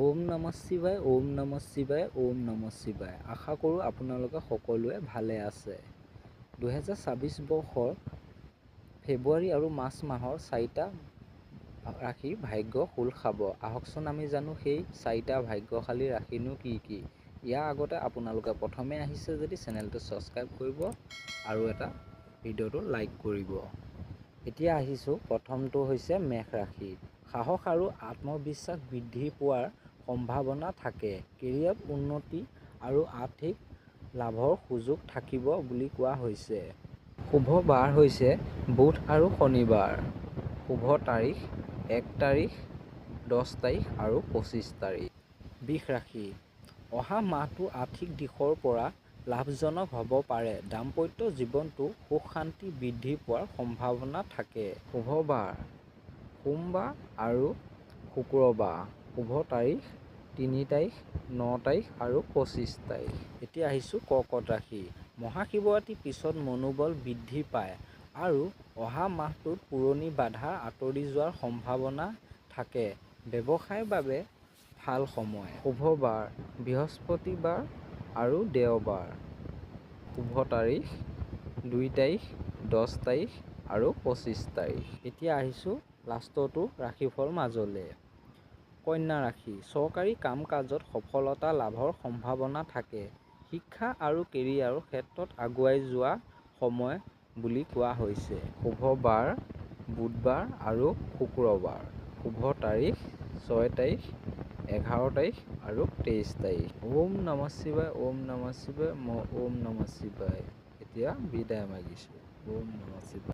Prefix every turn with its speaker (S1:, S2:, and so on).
S1: ওম নমঃ শিৱায়, ওম নমঃ শিৱায়, ওম নমঃ শিৱায়। আশা কৰোঁ আপোনালোকে সকলোৱে ভালে আছে। 2026 বৰ্ষৰ ফেব্ৰুৱাৰী আৰু মাৰ্চ মাহৰ 4টা ৰাশিৰ ভাগ্য খোল খাব। আহকচোন আমি জানো সেই 4টা ভাগ্যশালী ৰাশিনো কি কি। ইয়াৰ আগতে আপোনালোকে প্ৰথমে আহিছে যদি চেনেলটো ছাবস্ক্ৰাইব কৰিব আৰু এটা ভিডিঅ'টো লাইক কৰিব। এতিয়া আহিছোঁ, প্ৰথমটো হৈছে মেষ ৰাশি। সাহস আৰু আত্মবিশ্বাস বৃদ্ধি পোৱাৰ সম্ভাৱনা থাকে। কেৰিয়াৰত উন্নতি আৰু আৰ্থিক লাভৰ সুযোগ থাকিব বুলি কোৱা হৈছে। শুভ বাৰ হৈছে বুধ আৰু শনিবাৰ। শুভ তাৰিখ 1 তাৰিখ, 10 তাৰিখ আৰু 25 তাৰিখ। বৃষ ৰাশি। অহা মাহটো আৰ্থিক দিশৰ পৰা লাভজনক হ'ব পাৰে। দাম্পত্য জীৱনতো সুখ শান্তি বৃদ্ধি পোৱাৰ সম্ভাৱনা থাকে। শুভ বাৰ সোমবাৰ আৰু শুক্ৰবাৰ। শুভ তাৰিখ 3 তাৰিখ, 9 তাৰিখ আৰু 25 তাৰিখ। এতিয়া আহিছোঁ কৰ্কট ৰাশি। মহাশিৱৰাত্ৰিৰ পিছত মনোবল বৃদ্ধি পায় আৰু অহা মাহটোত পুৰণি বাধা আঁতৰি যোৱাৰ সম্ভাৱনা থাকে। ব্যৱসায়ৰ বাবে ভাল সময়। শুভ বাৰ বৃহস্পতিবাৰ আৰু দেওবাৰ। শুভ তাৰিখ 2 তাৰিখ, 10 তাৰিখ আৰু 25 তাৰিখ। এতিয়া আহিছোঁ লাষ্টৰটো ৰাশিফল মাজলৈ। কন্যা ৰাশি। চৰকাৰী কাম কাজত সফলতা লাভৰ সম্ভাৱনা থাকে। শিক্ষা আৰু কেৰিয়াৰৰ ক্ষেত্ৰত আগুৱাই যোৱাৰ সময় বুলি কোৱা হৈছে। শুভ বাৰ বুধবাৰ আৰু শুক্ৰবাৰ। শুভ তাৰিখ 6 তাৰিখ, 11 তাৰিখ আৰু 23 তাৰিখ। ওম নমঃ শিৱায়, ওম নমঃ শিৱায়, ওম নমঃ শিৱায়। এতিয়া বিদায় মাগিছোঁ। ওম নমঃ শিৱায়।